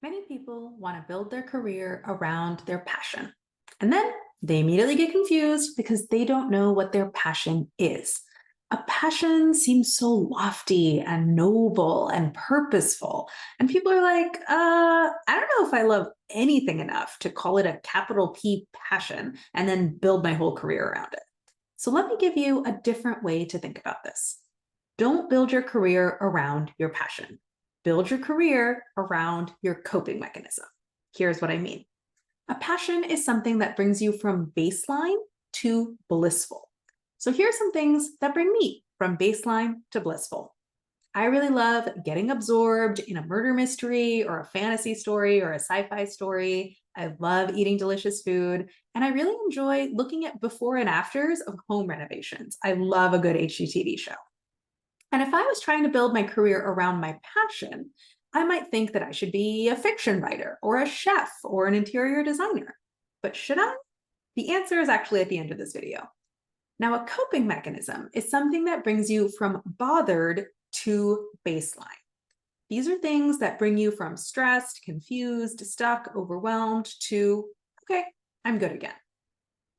Many people want to build their career around their passion. And then they immediately get confused because they don't know what their passion is. A passion seems so lofty and noble and purposeful. And people are like, I don't know if I love anything enough to call it a capital P passion and then build my whole career around it. So let me give you a different way to think about this. Don't build your career around your passion. Build your career around your coping mechanism. Here's what I mean. A passion is something that brings you from baseline to blissful. So here's some things that bring me from baseline to blissful. I really love getting absorbed in a murder mystery or a fantasy story or a sci-fi story. I love eating delicious food, and I really enjoy looking at before and afters of home renovations. I love a good HGTV show. And if I was trying to build my career around my passion, I might think that I should be a fiction writer or a chef or an interior designer. But should I? The answer is actually at the end of this video. Now, a coping mechanism is something that brings you from bothered to baseline. These are things that bring you from stressed, confused, stuck, overwhelmed to, okay, I'm good again.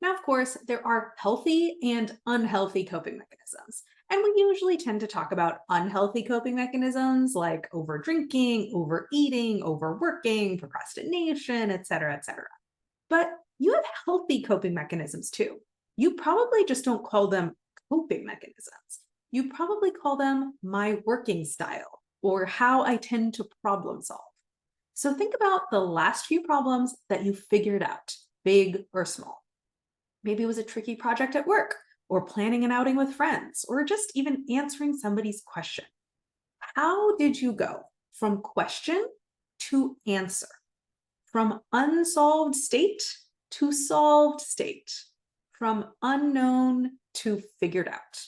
Now, of course, there are healthy and unhealthy coping mechanisms. And we usually tend to talk about unhealthy coping mechanisms like over drinking, overeating, overworking, procrastination, etc., etc. But you have healthy coping mechanisms too. You probably just don't call them coping mechanisms. You probably call them my working style or how I tend to problem solve. So think about the last few problems that you figured out, big or small. Maybe it was a tricky project at work, or planning an outing with friends, or just even answering somebody's question. How did you go from question to answer? From unsolved state to solved state? From unknown to figured out?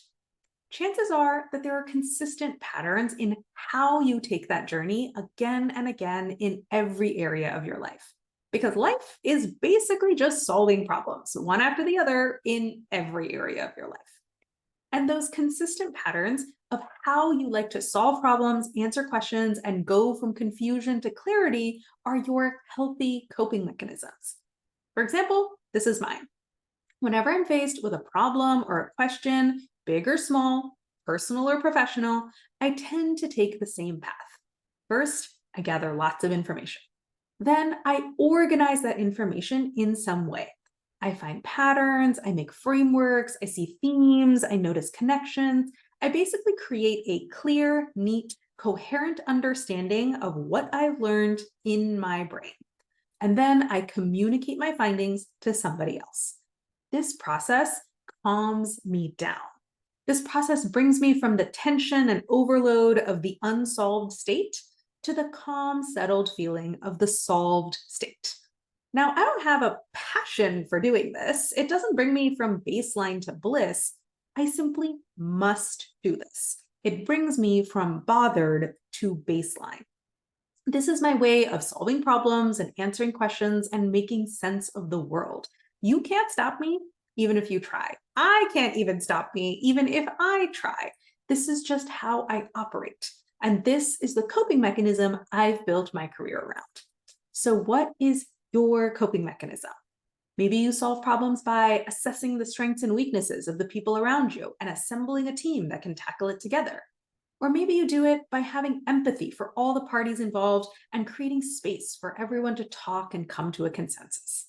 Chances are that there are consistent patterns in how you take that journey again and again in every area of your life. Because life is basically just solving problems, one after the other, in every area of your life. And those consistent patterns of how you like to solve problems, answer questions, and go from confusion to clarity are your healthy coping mechanisms. For example, this is mine. Whenever I'm faced with a problem or a question, big or small, personal or professional, I tend to take the same path. First, I gather lots of information. Then I organize that information in some way. I find patterns, I make frameworks, I see themes, I notice connections. I basically create a clear, neat, coherent understanding of what I've learned in my brain. And then I communicate my findings to somebody else. This process calms me down. This process brings me from the tension and overload of the unsolved state to the calm, settled feeling of the solved state. Now, I don't have a passion for doing this. It doesn't bring me from baseline to bliss. I simply must do this. It brings me from bothered to baseline. This is my way of solving problems and answering questions and making sense of the world. You can't stop me, even if you try. I can't even stop me, even if I try. This is just how I operate. And this is the coping mechanism I've built my career around. So what is your coping mechanism? Maybe you solve problems by assessing the strengths and weaknesses of the people around you and assembling a team that can tackle it together. Or maybe you do it by having empathy for all the parties involved and creating space for everyone to talk and come to a consensus.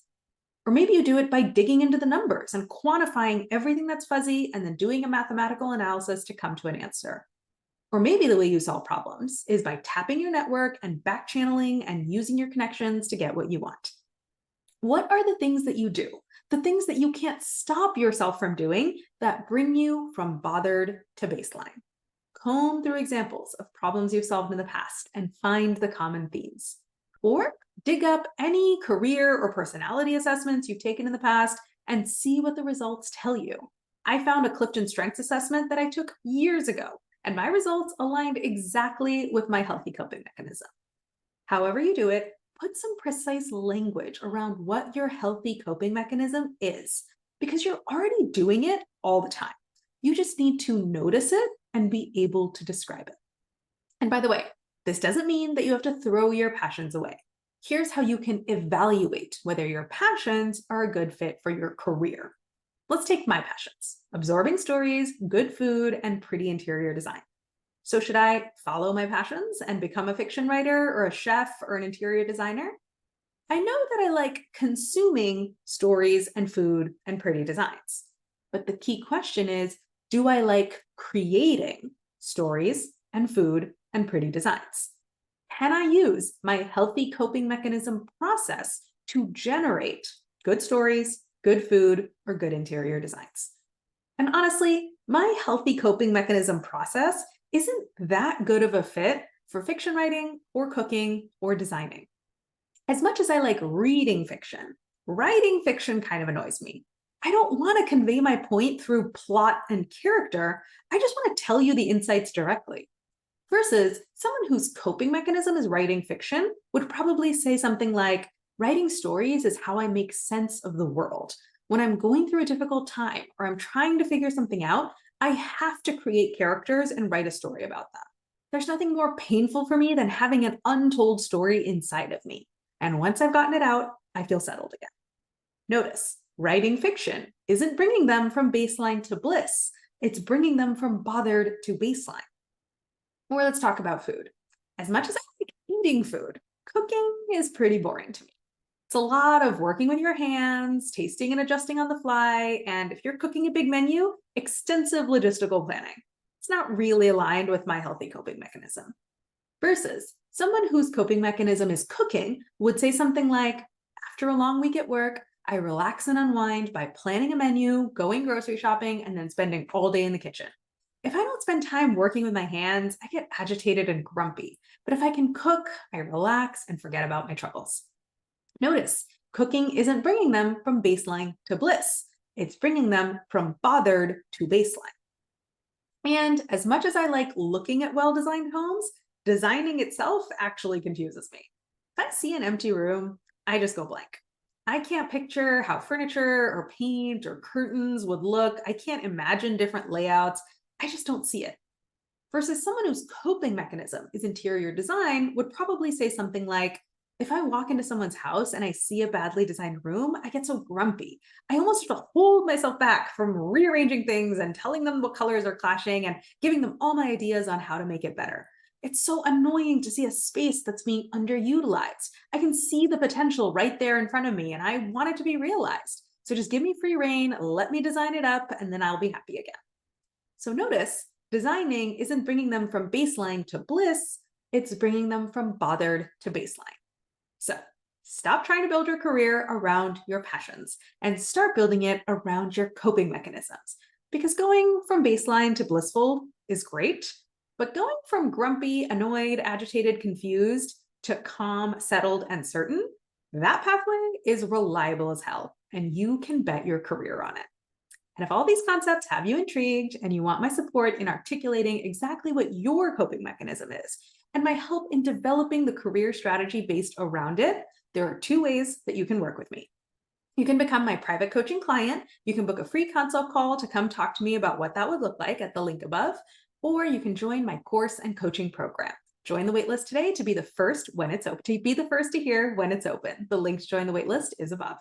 Or maybe you do it by digging into the numbers and quantifying everything that's fuzzy and then doing a mathematical analysis to come to an answer. Or maybe the way you solve problems is by tapping your network and back channeling and using your connections to get what you want. What are the things that you do? The things that you can't stop yourself from doing that bring you from bothered to baseline. Comb through examples of problems you've solved in the past and find the common themes. Or dig up any career or personality assessments you've taken in the past and see what the results tell you. I found a Clifton Strengths assessment that I took years ago, and my results aligned exactly with my healthy coping mechanism. However you do it, put some precise language around what your healthy coping mechanism is, because you're already doing it all the time. You just need to notice it and be able to describe it. And by the way, this doesn't mean that you have to throw your passions away. Here's how you can evaluate whether your passions are a good fit for your career. Let's take my passions: absorbing stories, good food, and pretty interior design. So, should I follow my passions and become a fiction writer or a chef or an interior designer? I know that I like consuming stories and food and pretty designs. But the key question is, do I like creating stories and food and pretty designs? Can I use my healthy coping mechanism process to generate good stories, good food, or good interior designs? And honestly, my healthy coping mechanism process isn't that good of a fit for fiction writing or cooking or designing. As much as I like reading fiction, writing fiction kind of annoys me. I don't want to convey my point through plot and character. I just want to tell you the insights directly. Versus someone whose coping mechanism is writing fiction would probably say something like, writing stories is how I make sense of the world. When I'm going through a difficult time or I'm trying to figure something out, I have to create characters and write a story about them. There's nothing more painful for me than having an untold story inside of me. And once I've gotten it out, I feel settled again. Notice, writing fiction isn't bringing them from baseline to bliss, it's bringing them from bothered to baseline. Or let's talk about food. As much as I like eating food, cooking is pretty boring to me. It's a lot of working with your hands, tasting and adjusting on the fly, and if you're cooking a big menu, extensive logistical planning. It's not really aligned with my healthy coping mechanism. Versus someone whose coping mechanism is cooking would say something like, after a long week at work, I relax and unwind by planning a menu, going grocery shopping, and then spending all day in the kitchen. If I don't spend time working with my hands, I get agitated and grumpy. But if I can cook, I relax and forget about my troubles. Notice, cooking isn't bringing them from baseline to bliss. It's bringing them from bothered to baseline. And as much as I like looking at well-designed homes, designing itself actually confuses me. If I see an empty room, I just go blank. I can't picture how furniture or paint or curtains would look. I can't imagine different layouts. I just don't see it. Versus someone whose coping mechanism is interior design would probably say something like, if I walk into someone's house and I see a badly designed room, I get so grumpy. I almost have to hold myself back from rearranging things and telling them what colors are clashing and giving them all my ideas on how to make it better. It's so annoying to see a space that's being underutilized. I can see the potential right there in front of me and I want it to be realized. So just give me free reign, let me design it up, and then I'll be happy again. So notice, designing isn't bringing them from baseline to bliss, it's bringing them from bothered to baseline. So stop trying to build your career around your passions and start building it around your coping mechanisms. Because going from baseline to blissful is great, but going from grumpy, annoyed, agitated, confused to calm, settled, and certain, that pathway is reliable as hell, and you can bet your career on it. And if all these concepts have you intrigued and you want my support in articulating exactly what your coping mechanism is, and my help in developing the career strategy based around it, there are two ways that you can work with me. You can become my private coaching client. You can book a free consult call to come talk to me about what that would look like at the link above, or you can join my course and coaching program. Join the waitlist today to be the first when it's open, to be the first to hear when it's open. The link to join the waitlist is above.